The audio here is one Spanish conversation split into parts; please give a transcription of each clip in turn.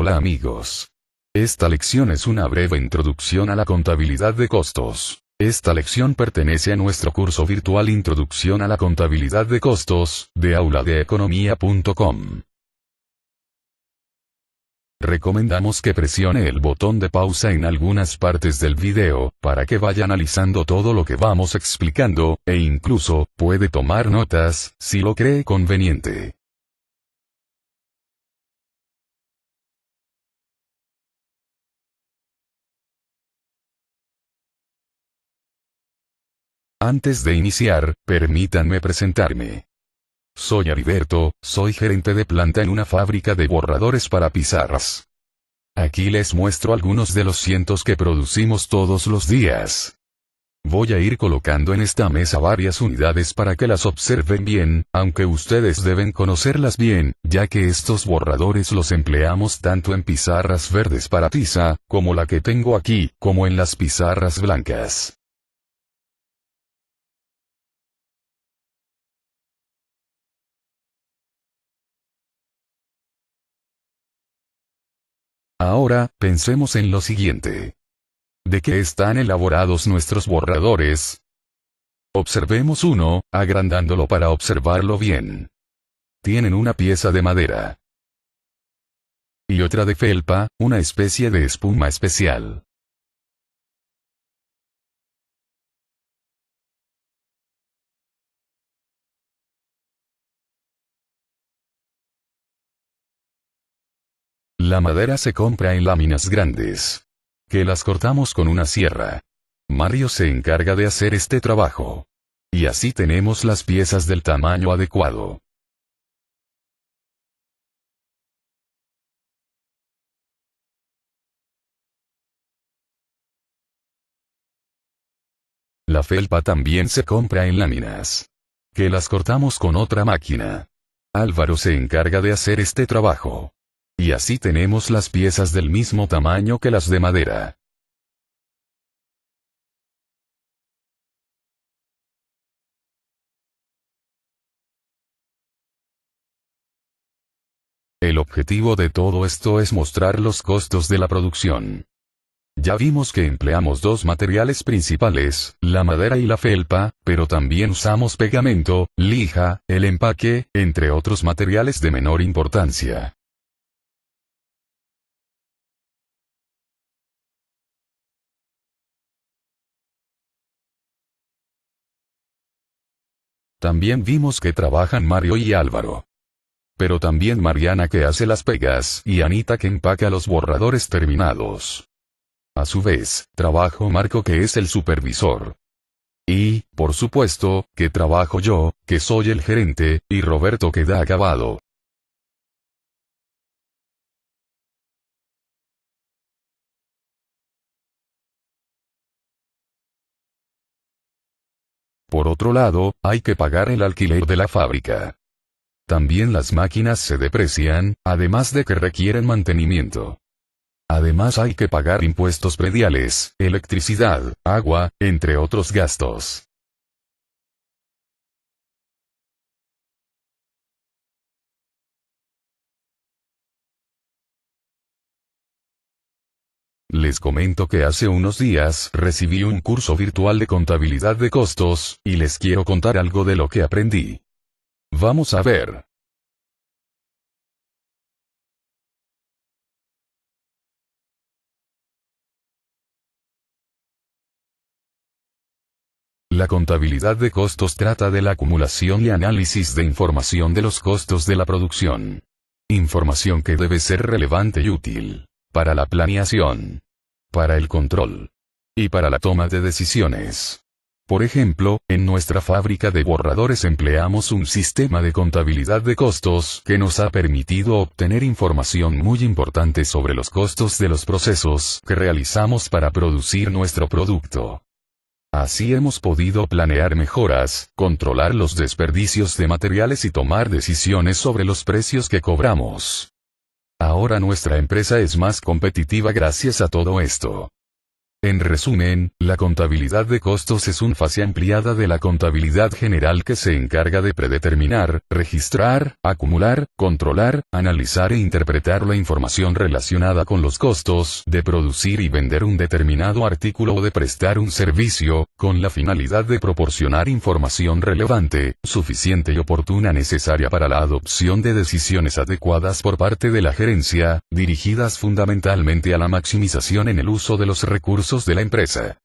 Hola amigos. Esta lección es una breve introducción a la contabilidad de costos. Esta lección pertenece a nuestro curso virtual Introducción a la contabilidad de costos, de auladeeconomia.com. Recomendamos que presione el botón de pausa en algunas partes del video, para que vaya analizando todo lo que vamos explicando, e incluso, puede tomar notas, si lo cree conveniente. Antes de iniciar, permítanme presentarme. Soy Heriberto, soy gerente de planta en una fábrica de borradores para pizarras. Aquí les muestro algunos de los cientos que producimos todos los días. Voy a ir colocando en esta mesa varias unidades para que las observen bien, aunque ustedes deben conocerlas bien, ya que estos borradores los empleamos tanto en pizarras verdes para tiza, como la que tengo aquí, como en las pizarras blancas. Ahora, pensemos en lo siguiente. ¿De qué están elaborados nuestros borradores? Observemos uno, agrandándolo para observarlo bien. Tienen una pieza de madera. Y otra de felpa, una especie de espuma especial. La madera se compra en láminas grandes, que las cortamos con una sierra. Mario se encarga de hacer este trabajo. Y así tenemos las piezas del tamaño adecuado. La felpa también se compra en láminas, que las cortamos con otra máquina. Álvaro se encarga de hacer este trabajo. Y así tenemos las piezas del mismo tamaño que las de madera. El objetivo de todo esto es mostrar los costos de la producción. Ya vimos que empleamos dos materiales principales, la madera y la felpa, pero también usamos pegamento, lija, el empaque, entre otros materiales de menor importancia. También vimos que trabajan Mario y Álvaro. Pero también Mariana que hace las pegas y Anita que empaca los borradores terminados. A su vez, trabajo Marco que es el supervisor. Y, por supuesto, que trabajo yo, que soy el gerente, y Roberto que da acabado. Por otro lado, hay que pagar el alquiler de la fábrica. También las máquinas se deprecian, además de que requieren mantenimiento. Además hay que pagar impuestos prediales, electricidad, agua, entre otros gastos. Les comento que hace unos días recibí un curso virtual de contabilidad de costos, y les quiero contar algo de lo que aprendí. Vamos a ver. La contabilidad de costos trata de la acumulación y análisis de información de los costos de la producción. Información que debe ser relevante y útil para la planeación, para el control y para la toma de decisiones. Por ejemplo, en nuestra fábrica de borradores empleamos un sistema de contabilidad de costos que nos ha permitido obtener información muy importante sobre los costos de los procesos que realizamos para producir nuestro producto. Así hemos podido planear mejoras, controlar los desperdicios de materiales y tomar decisiones sobre los precios que cobramos. Ahora nuestra empresa es más competitiva gracias a todo esto. En resumen, la contabilidad de costos es una fase ampliada de la contabilidad general que se encarga de predeterminar, registrar, acumular, controlar, analizar e interpretar la información relacionada con los costos de producir y vender un determinado artículo o de prestar un servicio, con la finalidad de proporcionar información relevante, suficiente y oportuna necesaria para la adopción de decisiones adecuadas por parte de la gerencia, dirigidas fundamentalmente a la maximización en el uso de los recursos de la empresa.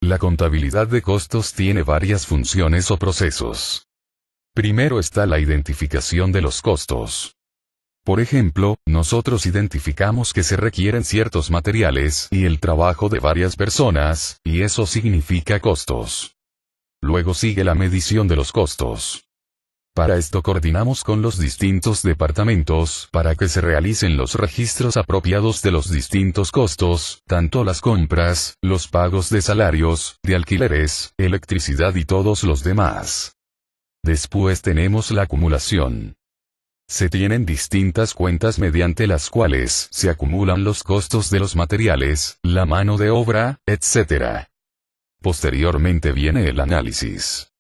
La contabilidad de costos tiene varias funciones o procesos. Primero está la identificación de los costos. Por ejemplo, nosotros identificamos que se requieren ciertos materiales y el trabajo de varias personas, y eso significa costos. Luego sigue la medición de los costos. Para esto coordinamos con los distintos departamentos para que se realicen los registros apropiados de los distintos costos, tanto las compras, los pagos de salarios, de alquileres, electricidad y todos los demás. Después tenemos la acumulación. Se tienen distintas cuentas mediante las cuales se acumulan los costos de los materiales, la mano de obra, etc. Posteriormente viene el análisis.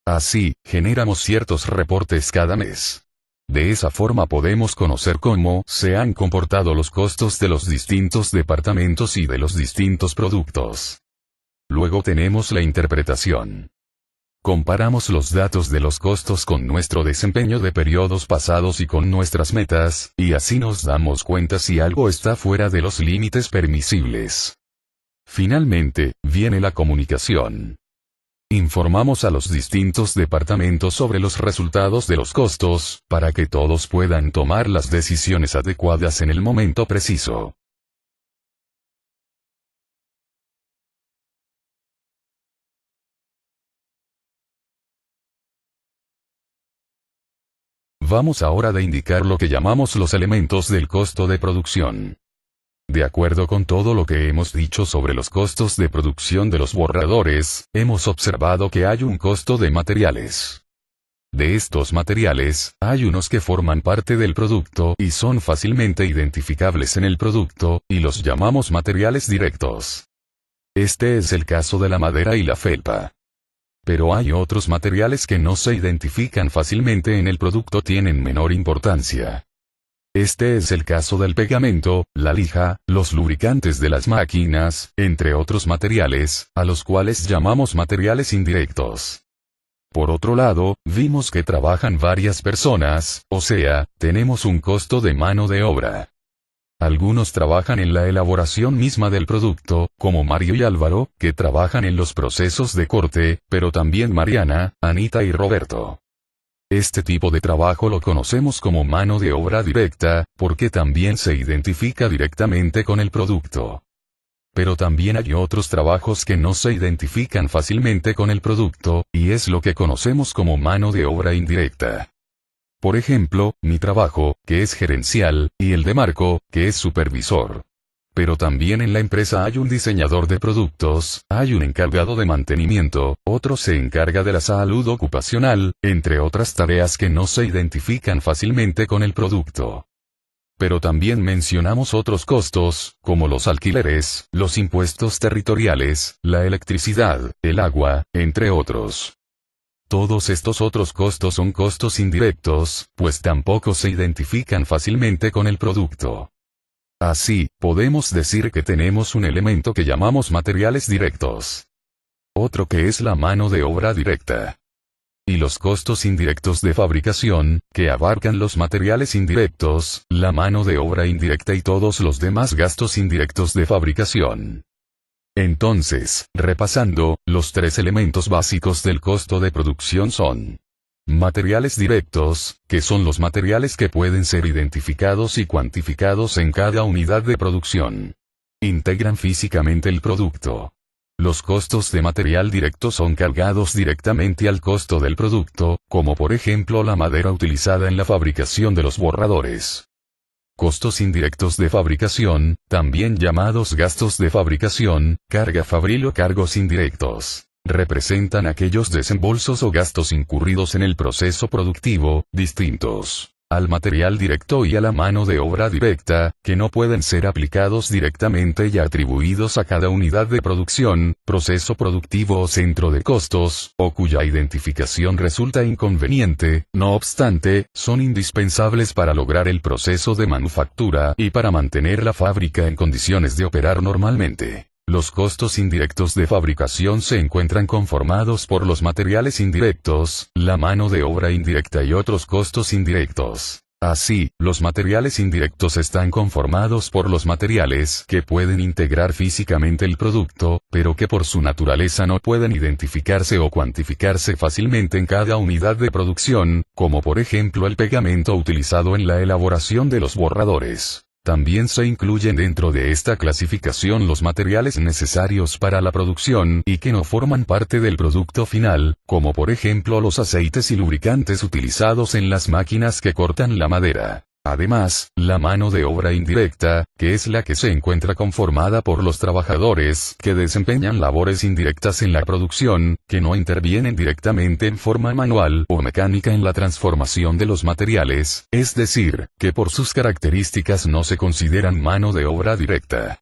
Así, generamos ciertos reportes cada mes. De esa forma podemos conocer cómo se han comportado los costos de los distintos departamentos y de los distintos productos. Luego tenemos la interpretación. Comparamos los datos de los costos con nuestro desempeño de periodos pasados y con nuestras metas, y así nos damos cuenta si algo está fuera de los límites permisibles. Finalmente, viene la comunicación. Informamos a los distintos departamentos sobre los resultados de los costos, para que todos puedan tomar las decisiones adecuadas en el momento preciso. Vamos ahora a indicar lo que llamamos los elementos del costo de producción. De acuerdo con todo lo que hemos dicho sobre los costos de producción de los borradores, hemos observado que hay un costo de materiales. De estos materiales, hay unos que forman parte del producto y son fácilmente identificables en el producto, y los llamamos materiales directos. Este es el caso de la madera y la felpa. Pero hay otros materiales que no se identifican fácilmente en el producto, tienen menor importancia. Este es el caso del pegamento, la lija, los lubricantes de las máquinas, entre otros materiales, a los cuales llamamos materiales indirectos. Por otro lado, vimos que trabajan varias personas, o sea, tenemos un costo de mano de obra. Algunos trabajan en la elaboración misma del producto, como Mario y Álvaro, que trabajan en los procesos de corte, pero también Mariana, Anita y Roberto. Este tipo de trabajo lo conocemos como mano de obra directa, porque también se identifica directamente con el producto. Pero también hay otros trabajos que no se identifican fácilmente con el producto, y es lo que conocemos como mano de obra indirecta. Por ejemplo, mi trabajo, que es gerencial, y el de Marco, que es supervisor. Pero también en la empresa hay un diseñador de productos, hay un encargado de mantenimiento, otro se encarga de la salud ocupacional, entre otras tareas que no se identifican fácilmente con el producto. Pero también mencionamos otros costos, como los alquileres, los impuestos territoriales, la electricidad, el agua, entre otros. Todos estos otros costos son costos indirectos, pues tampoco se identifican fácilmente con el producto. Así, podemos decir que tenemos un elemento que llamamos materiales directos. Otro que es la mano de obra directa. Y los costos indirectos de fabricación, que abarcan los materiales indirectos, la mano de obra indirecta y todos los demás gastos indirectos de fabricación. Entonces, repasando, los tres elementos básicos del costo de producción son: materiales directos, que son los materiales que pueden ser identificados y cuantificados en cada unidad de producción. Integran físicamente el producto. Los costos de material directo son cargados directamente al costo del producto, como por ejemplo la madera utilizada en la fabricación de los borradores. Costos indirectos de fabricación, también llamados gastos de fabricación, carga fabril o cargos indirectos. representan aquellos desembolsos o gastos incurridos en el proceso productivo, distintos al material directo y a la mano de obra directa, que no pueden ser aplicados directamente y atribuidos a cada unidad de producción, proceso productivo o centro de costos, o cuya identificación resulta inconveniente, no obstante, son indispensables para lograr el proceso de manufactura y para mantener la fábrica en condiciones de operar normalmente. Los costos indirectos de fabricación se encuentran conformados por los materiales indirectos, la mano de obra indirecta y otros costos indirectos. Así, los materiales indirectos están conformados por los materiales que pueden integrar físicamente el producto, pero que por su naturaleza no pueden identificarse o cuantificarse fácilmente en cada unidad de producción, como por ejemplo el pegamento utilizado en la elaboración de los borradores. También se incluyen dentro de esta clasificación los materiales necesarios para la producción y que no forman parte del producto final, como por ejemplo los aceites y lubricantes utilizados en las máquinas que cortan la madera. Además, la mano de obra indirecta, que es la que se encuentra conformada por los trabajadores que desempeñan labores indirectas en la producción, que no intervienen directamente en forma manual o mecánica en la transformación de los materiales, es decir, que por sus características no se consideran mano de obra directa.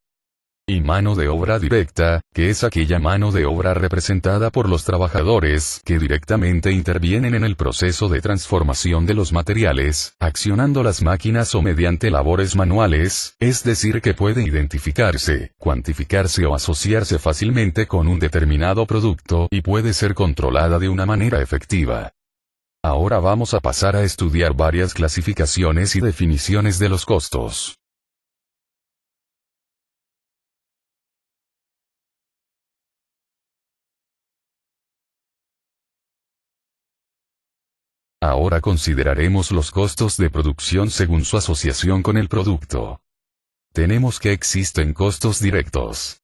Y mano de obra directa, que es aquella mano de obra representada por los trabajadores que directamente intervienen en el proceso de transformación de los materiales, accionando las máquinas o mediante labores manuales, es decir que puede identificarse, cuantificarse o asociarse fácilmente con un determinado producto y puede ser controlada de una manera efectiva. Ahora vamos a pasar a estudiar varias clasificaciones y definiciones de los costos. Ahora consideraremos los costos de producción según su asociación con el producto. Tenemos que existen costos directos,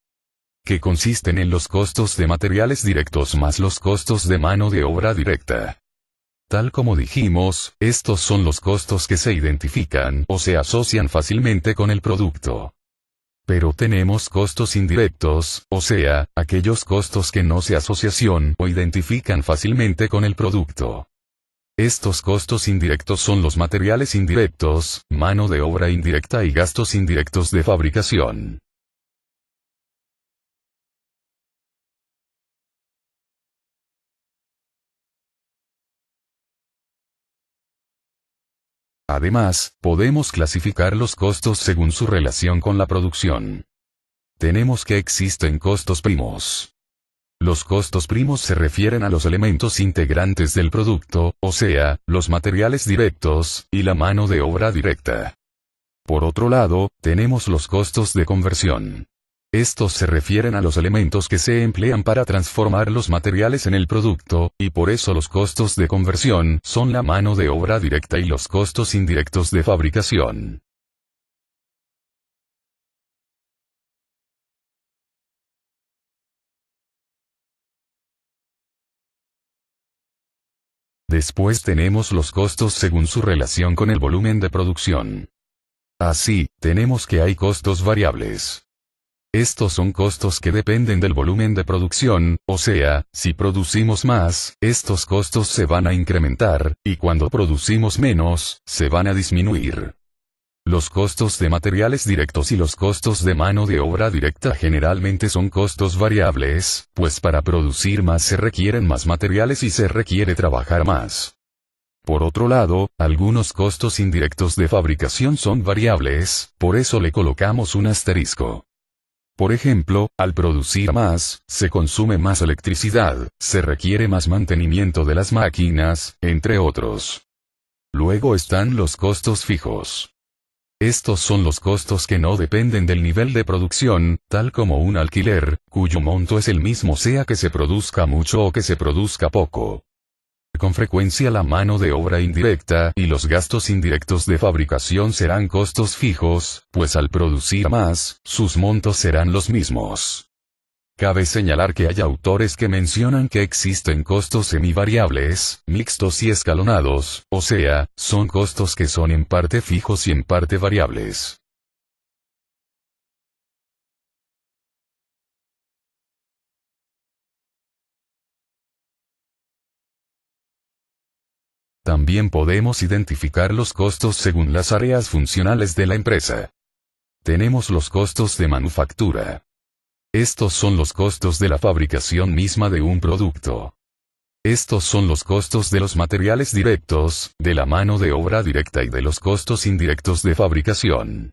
que consisten en los costos de materiales directos más los costos de mano de obra directa. Tal como dijimos, estos son los costos que se identifican o se asocian fácilmente con el producto. Pero tenemos costos indirectos, o sea, aquellos costos que no se asocian o identifican fácilmente con el producto. Estos costos indirectos son los materiales indirectos, mano de obra indirecta y gastos indirectos de fabricación. Además, podemos clasificar los costos según su relación con la producción. Tenemos que existen costos primos. Los costos primos se refieren a los elementos integrantes del producto, o sea, los materiales directos, y la mano de obra directa. Por otro lado, tenemos los costos de conversión. Estos se refieren a los elementos que se emplean para transformar los materiales en el producto, y por eso los costos de conversión son la mano de obra directa y los costos indirectos de fabricación. Después tenemos los costos según su relación con el volumen de producción. Así, tenemos que hay costos variables. Estos son costos que dependen del volumen de producción, o sea, si producimos más, estos costos se van a incrementar, y cuando producimos menos, se van a disminuir. Los costos de materiales directos y los costos de mano de obra directa generalmente son costos variables, pues para producir más se requieren más materiales y se requiere trabajar más. Por otro lado, algunos costos indirectos de fabricación son variables, por eso le colocamos un asterisco. Por ejemplo, al producir más, se consume más electricidad, se requiere más mantenimiento de las máquinas, entre otros. Luego están los costos fijos. Estos son los costos que no dependen del nivel de producción, tal como un alquiler, cuyo monto es el mismo sea que se produzca mucho o que se produzca poco. Con frecuencia la mano de obra indirecta y los gastos indirectos de fabricación serán costos fijos, pues al producir más, sus montos serán los mismos. Cabe señalar que hay autores que mencionan que existen costos semivariables, mixtos y escalonados, o sea, son costos que son en parte fijos y en parte variables. También podemos identificar los costos según las áreas funcionales de la empresa. Tenemos los costos de manufactura. Estos son los costos de la fabricación misma de un producto. Estos son los costos de los materiales directos, de la mano de obra directa y de los costos indirectos de fabricación.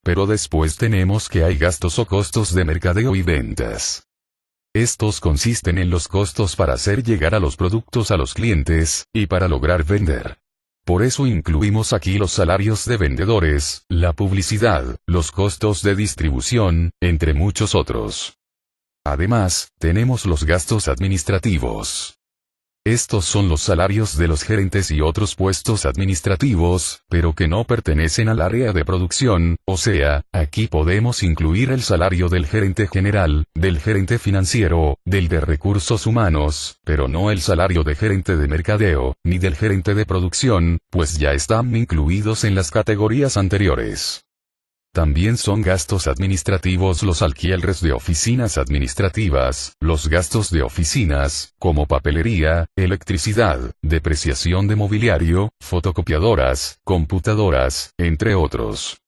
Pero después tenemos que hay gastos o costos de mercadeo y ventas. Estos consisten en los costos para hacer llegar a los productos a los clientes, y para lograr vender. Por eso incluimos aquí los salarios de vendedores, la publicidad, los costos de distribución, entre muchos otros. Además, tenemos los gastos administrativos. Estos son los salarios de los gerentes y otros puestos administrativos, pero que no pertenecen al área de producción, o sea, aquí podemos incluir el salario del gerente general, del gerente financiero, del de recursos humanos, pero no el salario de gerente de mercadeo, ni del gerente de producción, pues ya están incluidos en las categorías anteriores. También son gastos administrativos los alquileres de oficinas administrativas, los gastos de oficinas, como papelería, electricidad, depreciación de mobiliario, fotocopiadoras, computadoras, entre otros.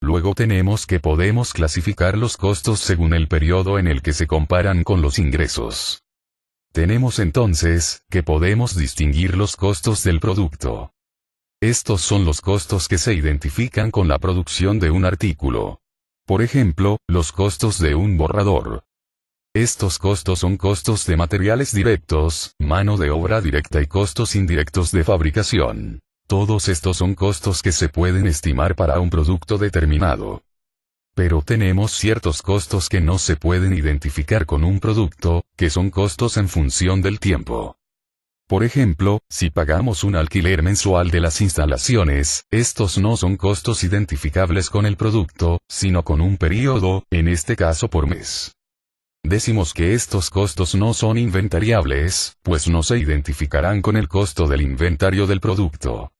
Luego tenemos que podemos clasificar los costos según el periodo en el que se comparan con los ingresos. Tenemos entonces, que podemos distinguir los costos del producto. Estos son los costos que se identifican con la producción de un artículo. Por ejemplo, los costos de un borrador. Estos costos son costos de materiales directos, mano de obra directa y costos indirectos de fabricación. Todos estos son costos que se pueden estimar para un producto determinado. Pero tenemos ciertos costos que no se pueden identificar con un producto, que son costos en función del tiempo. Por ejemplo, si pagamos un alquiler mensual de las instalaciones, estos no son costos identificables con el producto, sino con un periodo, en este caso por mes. Decimos que estos costos no son inventariables, pues no se identificarán con el costo del inventario del producto.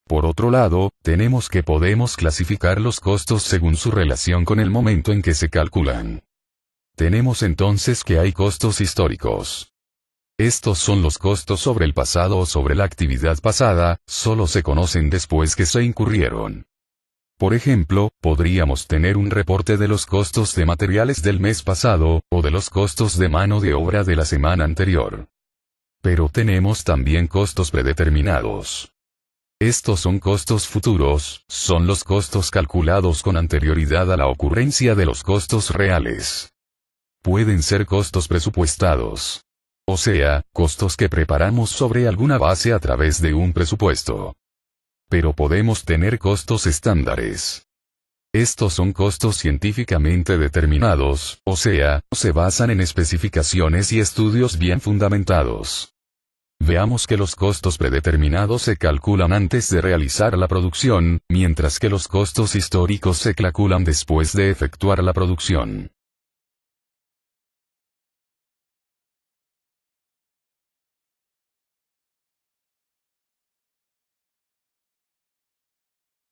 Por otro lado, tenemos que podemos clasificar los costos según su relación con el momento en que se calculan. Tenemos entonces que hay costos históricos. Estos son los costos sobre el pasado o sobre la actividad pasada, solo se conocen después que se incurrieron. Por ejemplo, podríamos tener un reporte de los costos de materiales del mes pasado, o de los costos de mano de obra de la semana anterior. Pero tenemos también costos predeterminados. Estos son costos futuros, son los costos calculados con anterioridad a la ocurrencia de los costos reales. Pueden ser costos presupuestados. O sea, costos que preparamos sobre alguna base a través de un presupuesto. Pero podemos tener costos estándares. Estos son costos científicamente determinados, o sea, se basan en especificaciones y estudios bien fundamentados. Veamos que los costos predeterminados se calculan antes de realizar la producción, mientras que los costos históricos se calculan después de efectuar la producción.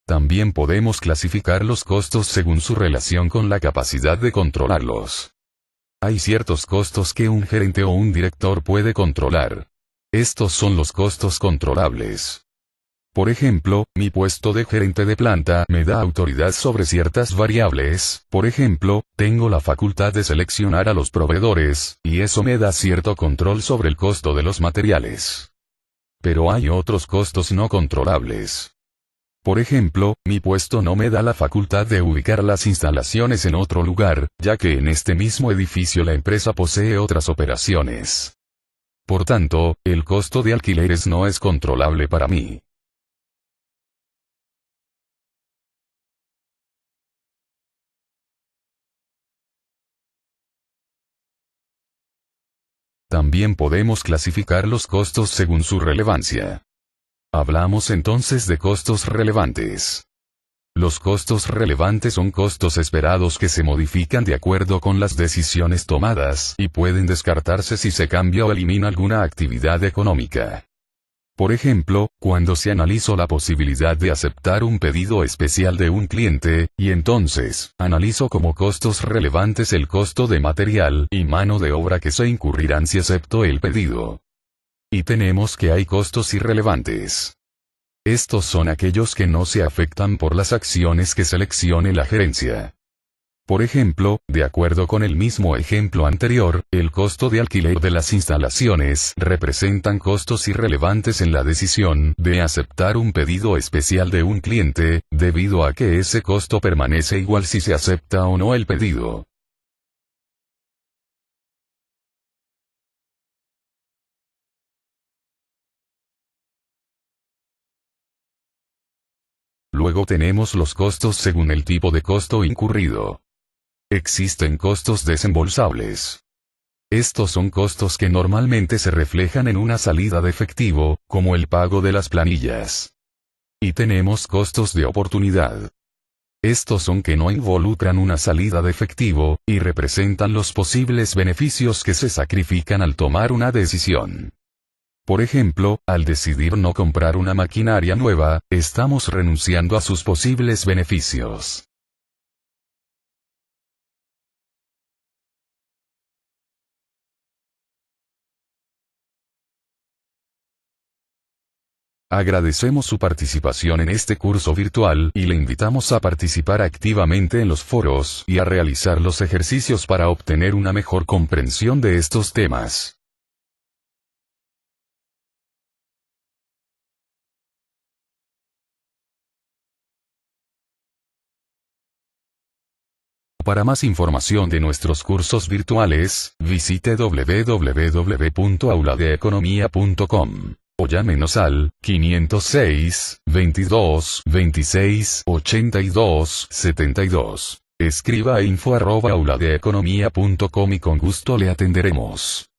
También podemos clasificar los costos según su relación con la capacidad de controlarlos. Hay ciertos costos que un gerente o un director puede controlar. Estos son los costos controlables. Por ejemplo, mi puesto de gerente de planta me da autoridad sobre ciertas variables, por ejemplo, tengo la facultad de seleccionar a los proveedores, y eso me da cierto control sobre el costo de los materiales. Pero hay otros costos no controlables. Por ejemplo, mi puesto no me da la facultad de ubicar las instalaciones en otro lugar, ya que en este mismo edificio la empresa posee otras operaciones. Por tanto, el costo de alquileres no es controlable para mí. También podemos clasificar los costos según su relevancia. Hablamos entonces de costos relevantes. Los costos relevantes son costos esperados que se modifican de acuerdo con las decisiones tomadas y pueden descartarse si se cambia o elimina alguna actividad económica. Por ejemplo, cuando se analizó la posibilidad de aceptar un pedido especial de un cliente, y entonces, analizó como costos relevantes el costo de material y mano de obra que se incurrirán si acepto el pedido. Y tenemos que hay costos irrelevantes. Estos son aquellos que no se afectan por las acciones que seleccione la gerencia. Por ejemplo, de acuerdo con el mismo ejemplo anterior, el costo de alquiler de las instalaciones representan costos irrelevantes en la decisión de aceptar un pedido especial de un cliente, debido a que ese costo permanece igual si se acepta o no el pedido. Luego tenemos los costos según el tipo de costo incurrido. Existen costos desembolsables. Estos son costos que normalmente se reflejan en una salida de efectivo, como el pago de las planillas. Y tenemos costos de oportunidad. Estos son que no involucran una salida de efectivo, y representan los posibles beneficios que se sacrifican al tomar una decisión. Por ejemplo, al decidir no comprar una maquinaria nueva, estamos renunciando a sus posibles beneficios. Agradecemos su participación en este curso virtual y le invitamos a participar activamente en los foros y a realizar los ejercicios para obtener una mejor comprensión de estos temas. Para más información de nuestros cursos virtuales, visite www.auladeeconomia.com. O llámenos al 506 22 26 82 72. Escriba a info@auladeeconomia.com y con gusto le atenderemos.